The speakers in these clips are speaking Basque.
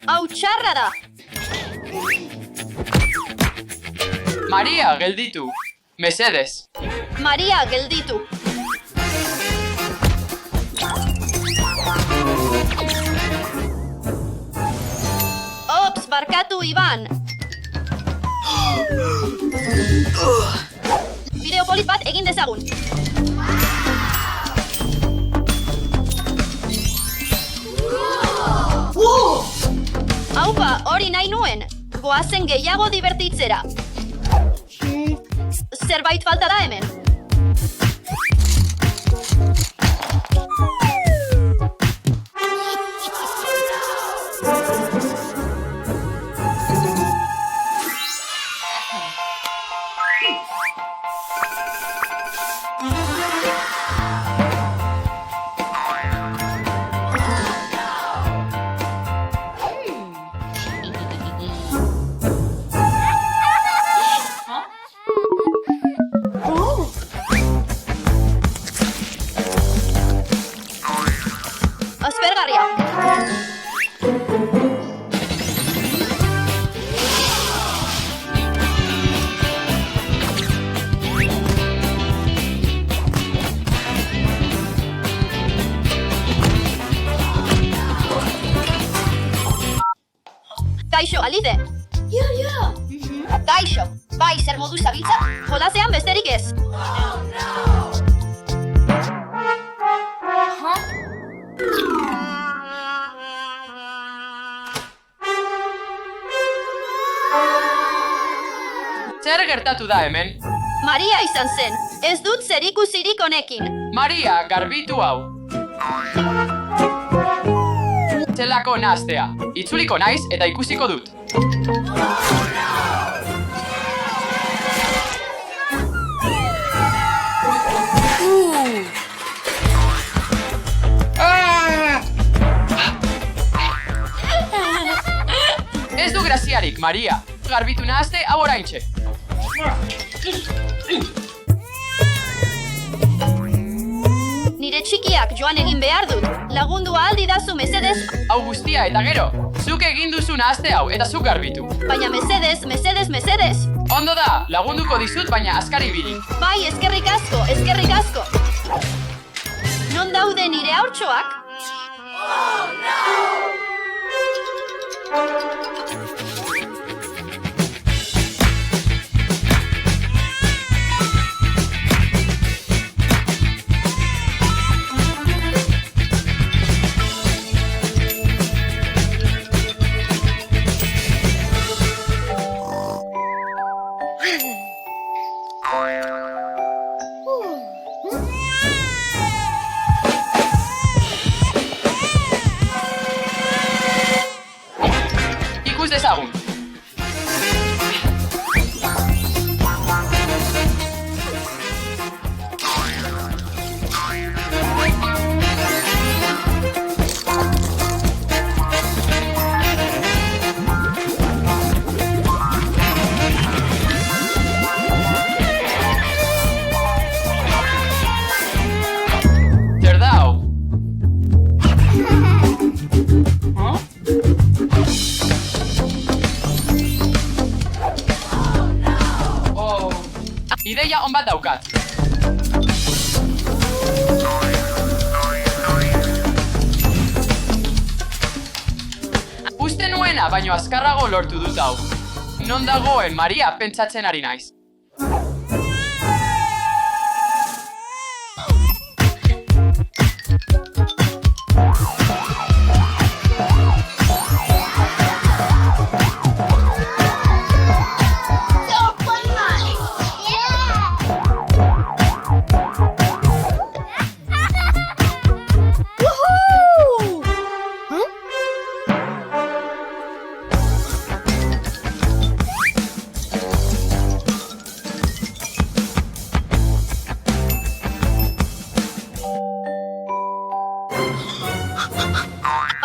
Hau txarra da! Maria, gelditu. Mesedez. Maria, gelditu. Ops, barkatu, Iban. Bideo polit bat egin dezagun. Haupa, hori nahi nuen. Goazen gehiago divertitzera. Zerbait falta da hemen. Aspergarria. Kaixo, Alize. Kaixo, bai, zer modu zabiltza? Jolasean besterik ez. Zer gertatu da hemen? Maria izan zen, ez dut zerikusirik honekin. Maria, garbitu hau. Zelako nahaztea. Itzuliko naiz eta ikusiko dut. Ez du graziarik, Maria. Garbitu nahazte hau oraintxe. Nire txikiak joan egin behar dut. Lagundu ahal didazu mesedez. Hau guztia eta gero. Zuk egin duzu nahazte hau eta zuk garbitu. Baina mesedez, mesedez, mesedez. Ondo da, lagunduko dizut baina azkar ibili. Bai, eskerrik asko, eskerrik asko. Non daude nire haurtxoak? Ikus dezagun. Zer da hau? Ideia on bat daukat. Uste nuena, baino azkarrago lortu dut hau. Non dagoen Maria pentsatzen ari naiz.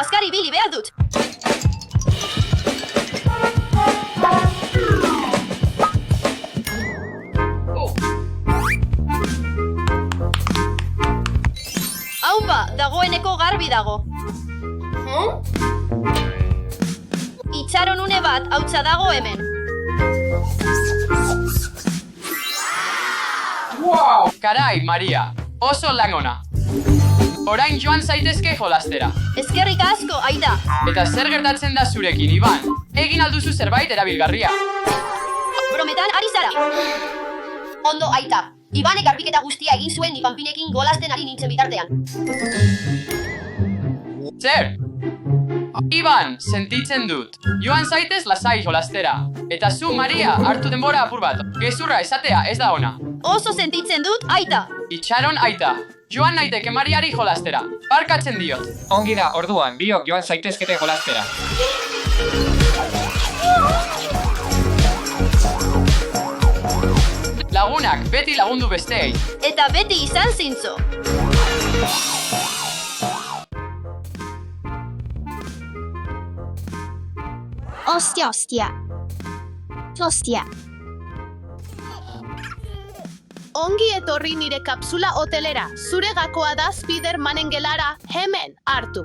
Azkar ibili behar dut. Haupa, dagoeneko garbi dago. itxaron une bat hautsa dago hemen. Wow! Karai, Maria, oso lan ona. Orain joan zaitezke jolastera. Eskerrik asko, Aita. Eta zer gertatzen da zurekin, Iban? Egin alduzu zerbait erabilgarria. Brometan ari zara. Ondo, Aita. Ibanek garbiketa guztia egin zuen ni panpinekin golasten ari nintzen bitartean. Zer? Iban, sentitzen dut. Joan zaitez lasai jolastera. Eta zu, Maria, hartu denbora apur bat. Gezurra esatea ez da ona. Oso sentitzen dut, Aita. Itxaron Aita. Joan naiteke Mariari jolastera. Barkatzen diot. Ongi da, orduan, biok joan zaitezkete jolastera. Lagunak beti lagundu besteei. Eta beti izan zintzo. Ostia. Ongi etorri nire kapsula hotelera. Zure gakoa da Spidermanen gelara, hemen hartu.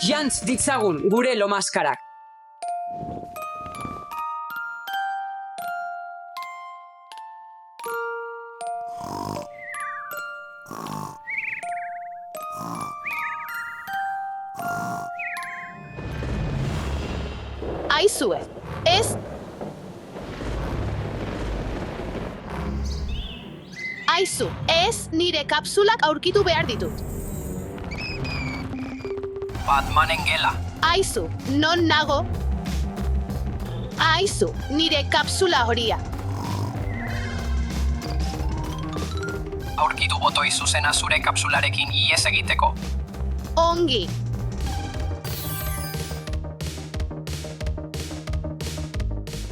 Jantz ditzagun gure lomaskarak. Aizue, ez? Aizu, ez nire kapsulak aurkitu behar ditut. Batmanen gela. Aizu, non nago? Aizu, nire kapsula horia. Aurkitu botoi zuzena zure kapsularekin ihes egiteko. Ongi.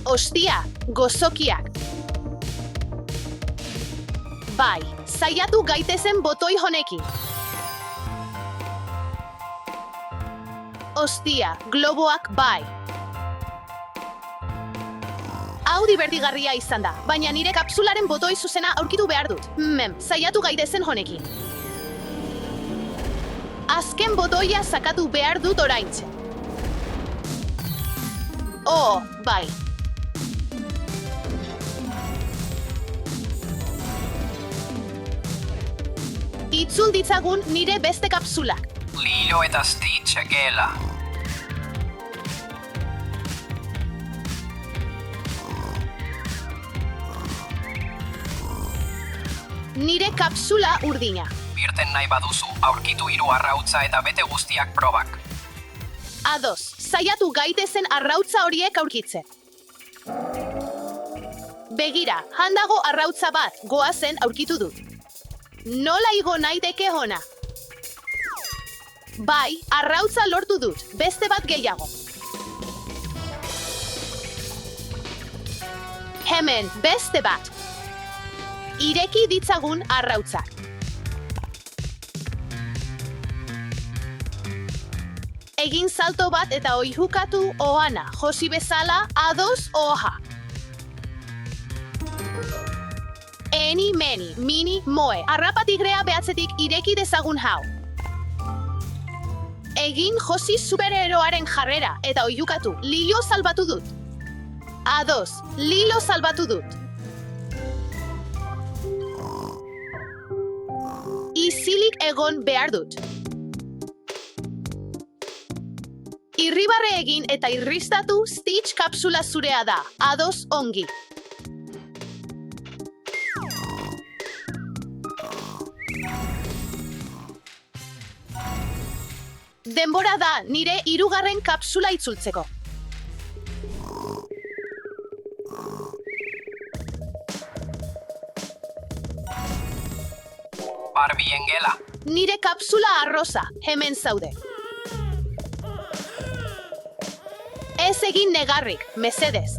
Ostia, gozokiak. Bai, saiatu gaitezen botoi honekin. Ostia, globoak bai. Hau divertigarria izan da, baina nire kapsularen botoi zuzena aurkitu behar dut. Saiatu gaitezen honekin. Azken botoia sakatu behar dut oraintxe. Oh, bai. Itzul ditzagun nire beste kapsulak. Lilo eta Stitch gela. Nire kapsula urdina. Irten nahi baduzu, aurkitu 3 arrautza eta bete guztiak probak. Ados, saiatu gaitezen arrautza horiek aurkitzen. Begira, handago arrautza bat, goazen aurkitu dut. Nola igo naiteke hona? Bai, arrautza lortu dut, beste bat gehiago. Hemen, beste bat. Ireki ditzagun arrautzak. Egin salto bat eta oihukatu ohana, josi bezala ados oha. Eni, meni, mini, moe, arrapatigrea behatzetik ireki dezagun hau. Egin josi superheroaren jarrera eta oihukatu, Lilo salbatu dut. Ados, Lilo salbatu dut. Izilik egon behar dut. Irribarre egin eta irristatu Stitch kapsula zurea da. Ados ongi. Denbora da nire 3. kapsula itzultzeko. Barbien gela. Nire kapsula arrosa, hemen zaude. Ez egin negarrik, mesedez.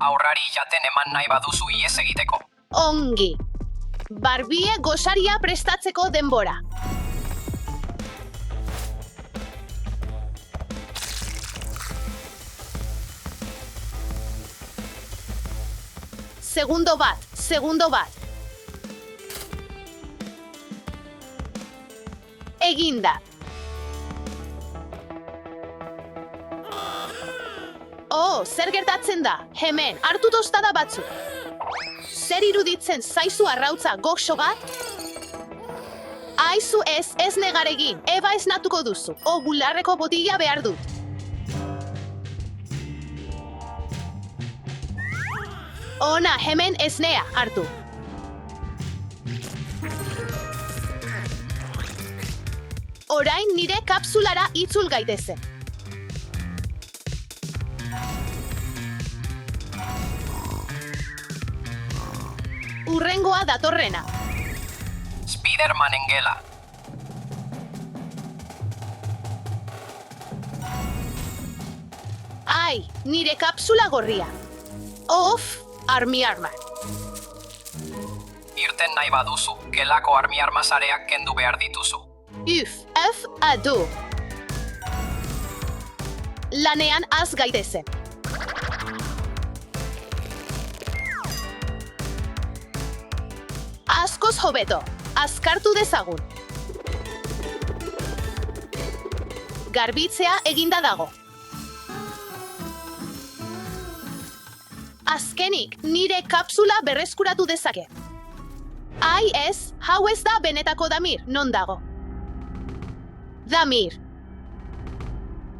Aurrari jaten eman nahi baduzu ihes egiteko. Ongi. Barbie gosaria prestatzeko denbora. Segundo bat. Eginda. Oh, zer gertatzen da? Hemen, hartu tostada batzuk. Zer iruditzen zaizu arrautza goxo bat? Aizu ez negaregin, eba esnatuko duzu. O bularreko botila behar dut. Ona, hemen esnea hartu. Orain nire kapsulara itzul gaitezen. Urrengoa datorrena. Spidermanen gela. Ai, nire kapsula gorria. Of, armi arma. Irten nahi baduzu, gelako armi armazareak kendu behar dituzu. Adu. Lanean az gaitezen. Askoz hobeto, azkartu dezagun. Garbitzea eginda dago. Azkenik, nire kapsula berreskuratu dezake. Ai ez, hau ez da benetako Damir, non dago? Damir.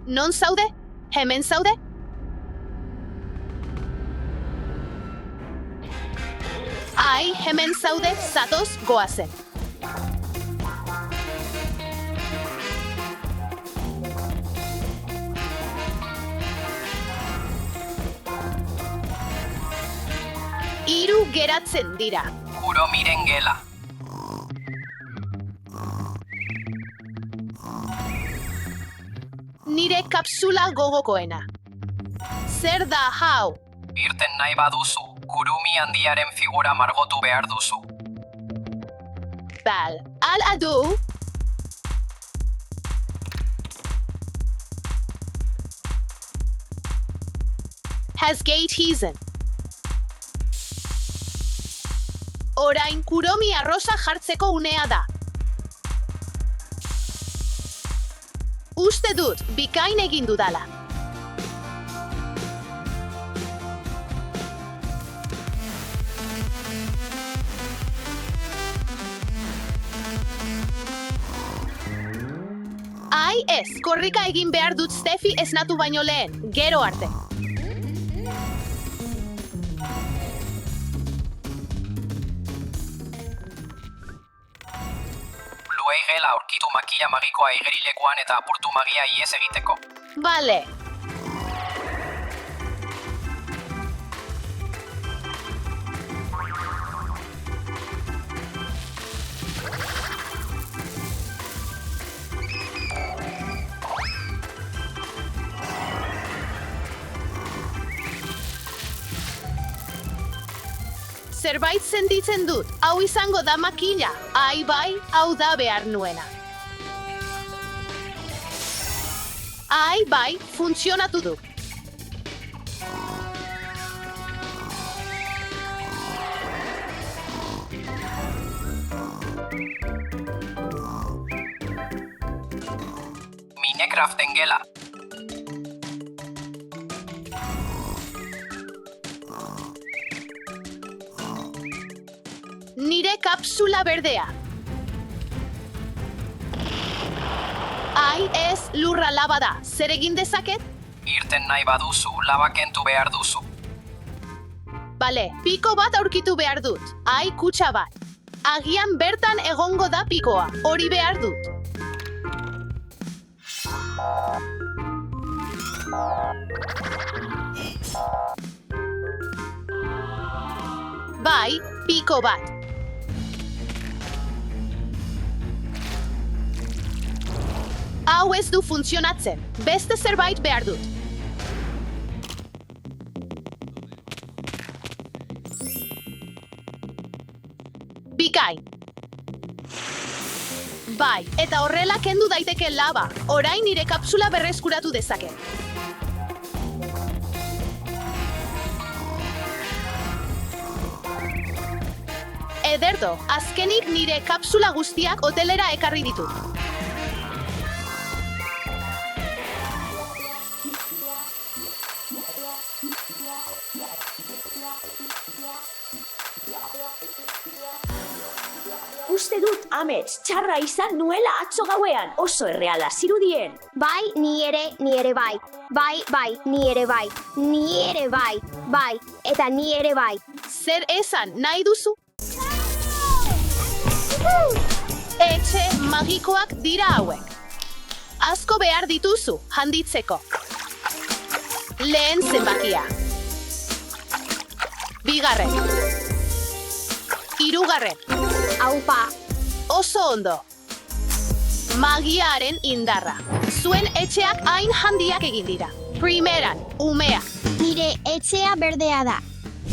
Non zaude? Hemen zaude? Ai, hemen zaude, zatoz goazen. Hiru geratzen dira. Kuromiren gela. Nire kapsula gogokoena. Zer da hau? Irten nahi baduzu, Kurumi handiaren figura margotu behar duzu. Bal, adu. Hasgate Heazen. Orain Kuromi arrosa jartzeko unea da. Uste dut, bikain egin dudala. Ai ez, korrika egin behar dut Steffi esnatu baino lehen, gero arte. Bluei gela aurkitu makila magikoa igerilekuan eta apurtu magia ihes egiteko. Bale. Zerbait sentitzen dut, hau izango da makila, ai bai, hau da behar nuena. Ai bai, funtzionatu du. Minecraften gela. Nire kapsula berdea. Ai ez, lurra laba da, zer egin dezaket? Irten nahi baduzu, laba kentu behar duzu. Bale, piko bat aurkitu behar dut, ai kutsa bat. Agian bertan egongo da pikoa, hori behar dut. Bai, piko bat. Hau ez du funtzionatzen, beste zerbait behar dut. Bikain. Bai, eta horrela kendu daiteke laba. Orain nire kapsula berreskuratu dezake. Ederto, azkenik nire kapsula guztiak hotelera ekarri ditut. Uste dut, amets, txarra izan nuela atzo gauean, oso erreala zirudien. Bai, ni ere bai. Bai, ni ere bai. Ni ere bai. Bai, eta ni ere bai. Zer esan nahi duzu? Etxe magikoak dira hauek. Asko behar dituzu, handitzeko. Lehen zenbakia. Bigarren. Hirugarren. Aupa, Oso ondo. Magiaren indarra. Zuen etxeak hain handiak egin dira. Primeran, umea. nire etxea berdea da.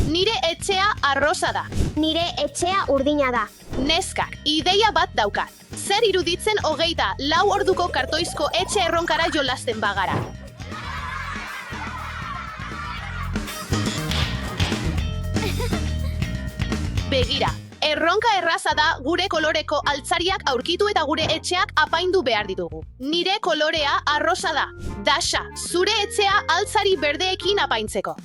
Nire etxea arrosa da. Nire etxea urdina da. Neskak, ideia bat daukat. Zer iruditzen 24 orduko kartoizko etxe erronkara jolasten bagara. Begira, erronka erraza da gure koloreko altzariak aurkitu eta gure etxeak apaindu behar ditugu. Nire kolorea arrosa da. Dasha, zure etxea altzari berdeekin apaintzeko.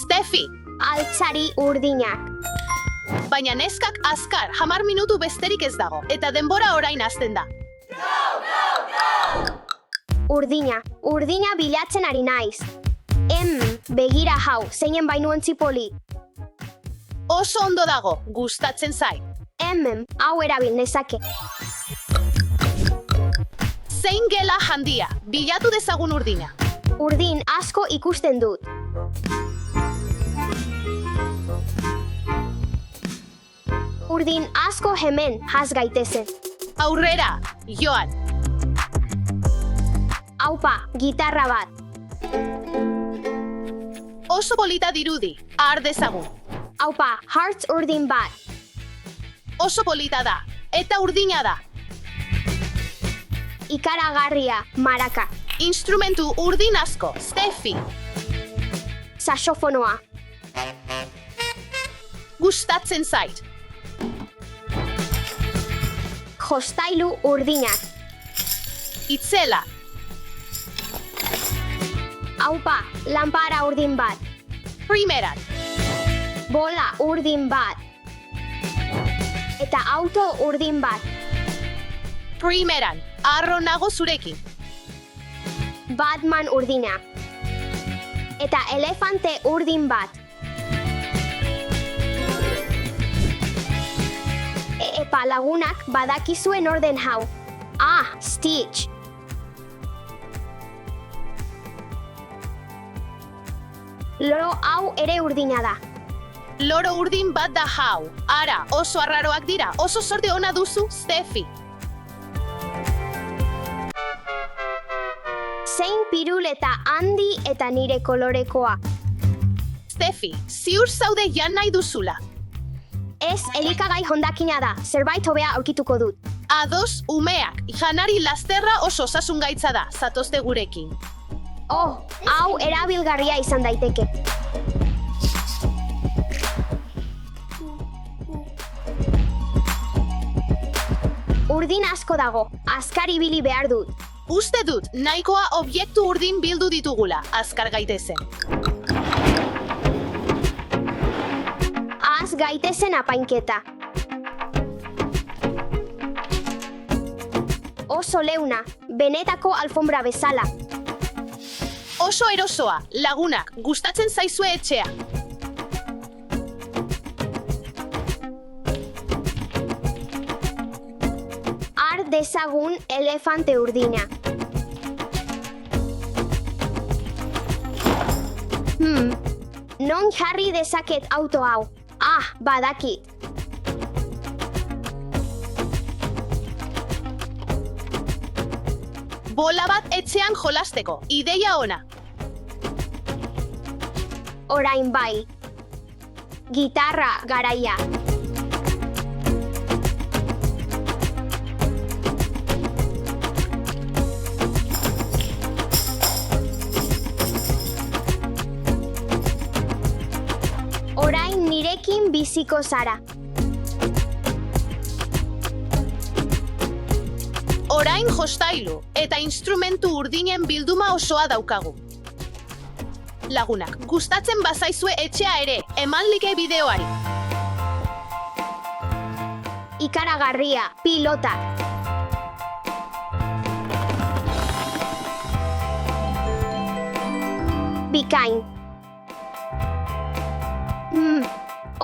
Steffi, Altzari urdinak. baina neskak azkar, 10 minutu besterik ez dago, eta denbora orain hasten da. Urdina. Urdina bilatzen ari naiz. Begira hau, zeinen bainuen zipoli. Oso ondo dago, gustatzen zait. Hau erabil nezake. Zein gela handia, bilatu dezagun urdina. Urdin asko ikusten dut. Urdin asko hemen has gaitezen. Aurrera, joan. Aupa, gitarra bat. Oso polita dirudi, har dezagun. Aupa, hearts urdin bat. Oso polita da, eta urdina da. Ikaragarria, maraka. Instrumentu urdin asko, Steffi. Saxofonoa. Gustatzen zait. Jostailu urdinak. Itzela, Aupa, lanpara urdin bat. primeran. Bola urdin bat. Eta auto urdin bat. Primeran, arro nago zurekin. Batman urdina. Eta elefante urdin bat. Epa lagunak badakizuen orden hau. Stitch. Loro hau ere urdina da. Loro urdin bat da hau. Ara, oso arraroak dira, oso sorte ona duzu, Steffi. Zein piruleta handi eta nire kolorekoa. Steffi, ziur zaude jan nahi duzula. Ez elikagai hondakina da, zerbait hobea aurkituko dut. Ados, umeak, janari lasterra oso osasungaitza da, zatozte gurekin. Hau erabilgarria izan daiteke. Urdin asko dago, azkar ibili behar dut. Uste dut, nahikoa objektu urdin bildu ditugula, azkar gaitezen. Az gaitezen apainketa. Oso leuna, benetako alfombra bezala. Oso erosoa, lagunak, gustatzen zaizue etxea. Har dezagun elefante urdina. Non jarri dezaket auto hau? Badakit. Bola bat etxean jolasteko, ideia ona. Orain bai. Gitarra garaia. Nirekin biziko zara. Orain jostailu eta instrumentu urdinen bilduma osoa daukagu. Lagunak, gustatzen bazaizue etxea ere, eman like bideoari. Ikaragarria, pilotak. Bikain.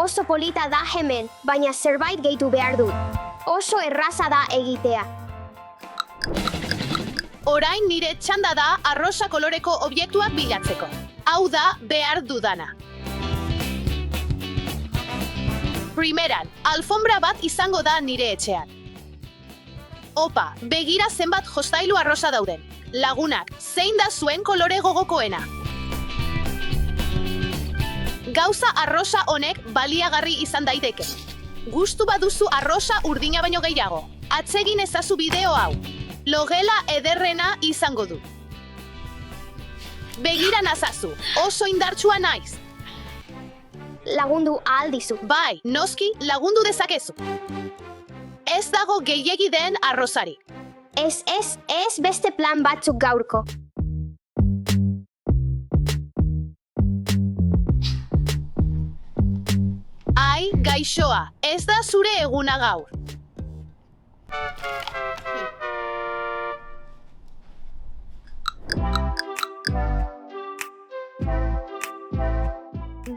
Oso polita da hemen, baina zerbait gehitu behar dut. Oso erraza da egitea. Orain nire txanda da arrosa koloreko objektuak bilatzeko. Hau da behar dudana. Primeran, alfombra bat izango da nire etxean. Opa, begira zenbat jostailu arrosa dauden. Lagunak, zein da zuen kolore gogokoena? Gauza arrosa honek baliagarri izan daiteke. Gustu baduzu arrosa urdina baino gehiago. Atsegin ezazu bideo hau. Logela ederrena izango du. Begira nazazu, oso indartsua naiz. Lagundu ahal dizu. Bai, noski lagundu dezakezu. Ez dago gehiegi den arrosari. Ez beste plan batzuk gaurko. Ai, gaixoa, ez da zure eguna gaur.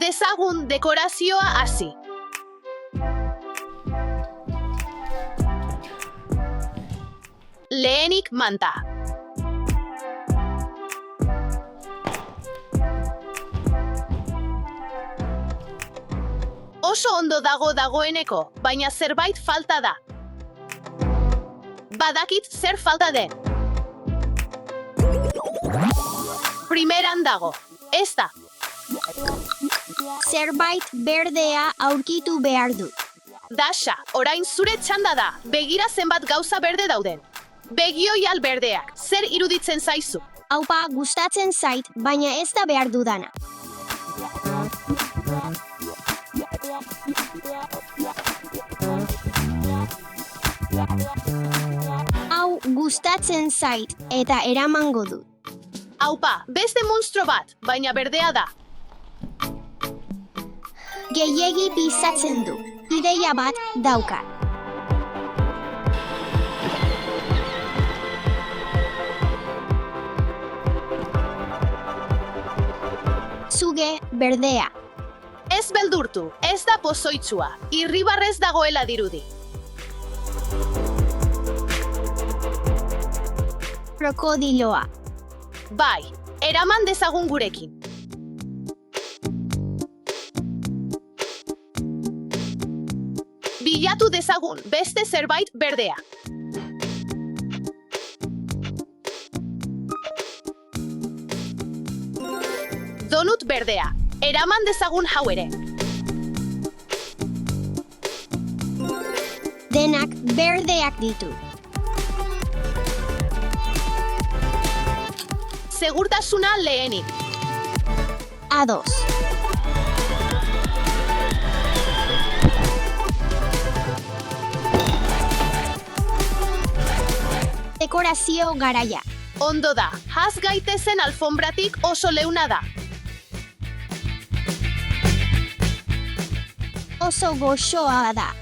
Dezagun dekorazioa hasi. Lehenik manta. Oso ondo dagoeneko, baina zerbait falta da. Badakit zer falta den. Primeran dago, ez da. Zerbait berdea aurkitu behar dut. Dasha, orain zure txanda da, begira zenbat gauza berde dauden. Begioial berdeak, zer iruditzen zaizu? Aupa gustatzen zait, baina ez da behar dudana. Hau gustatzen zait eta eramango dut. Aupa, beste monstro bat, baina berdea da. Gehiegi pisatzen du. Ideia bat daukat. Zuge berdea. Ez beldurtu, ez da pozoitzua, irribarrez dagoela dirudi. Krokodiloa. Bai, eraman dezagun gurekin. Bilatu dezagun beste zerbait berdea. Donut berdea, eraman dezagun hau ere. Denak berdeak ditu. Segurtasuna lehenik. Ados. Dekorazio garaia. Ondo da, haz gaitezen alfombratik oso leuna da. Oso goxoa da.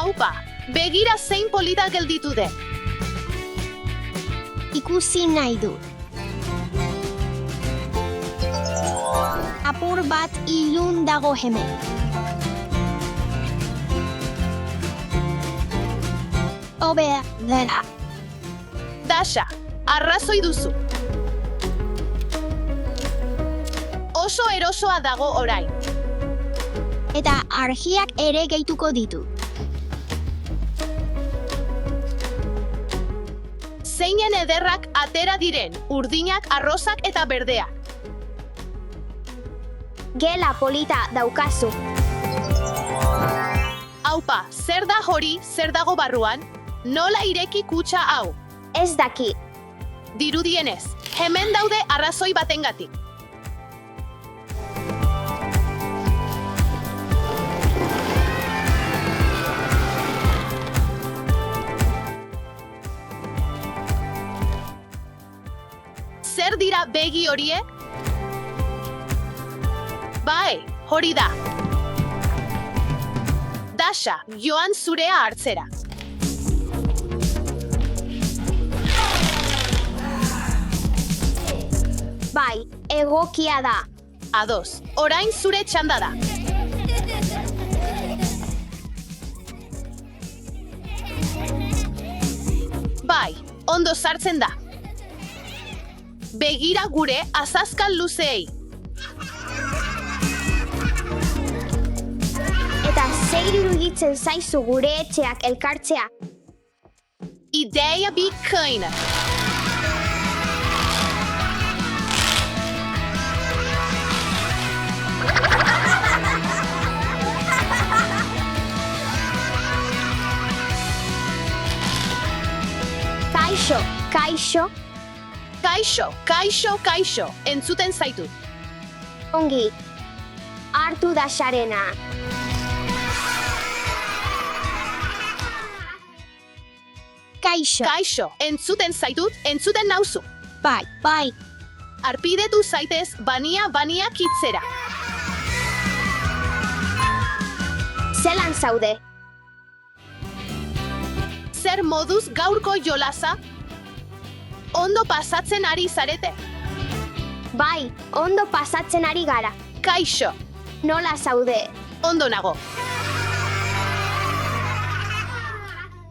Aupa, begira zein polita gelditu den. Ikusi nahi dut. Apur bat ilun dago hemen. Hobea dela. Dasha, arrazoi duzu. Oso erosoa dago orain. Eta argiak ere gehituko ditu. Zeinen ederrak atera diren, urdinak, arrozak eta berdeak. Gela polita daukazu. Aupa, zer da hori, zer dago barruan? Nola ireki kutxa hau? Ez daki. Dirudienez, hemen daude arrazoi batengatik. Zer dira begi horiek? Bai, hori da. Dasha, joan zurea hartzera. Bai, egokia da. Ados, orain zure txanda da. Bai, ondo sartzen da. Begira gure azazkal luzeei. Eta zer iruditzen zaizu gure etxeak elkartzea? Ideia bikaina. Kaixo, kaixo, Kaixo, kaixo, kaixo, entzuten zaitut. ongi. Hartu Dasharena. Kaixo. Kaixo, entzuten zaitut, entzuten nauzu. Bai, bai. Arpidetu zaitez bania kitzera. Zelan zaude? Zer moduz gaurko jolasa? Ondo pasatzen ari zarete. Bai, ondo pasatzen ari gara. Kaixo, Nola zaude? ondo nago.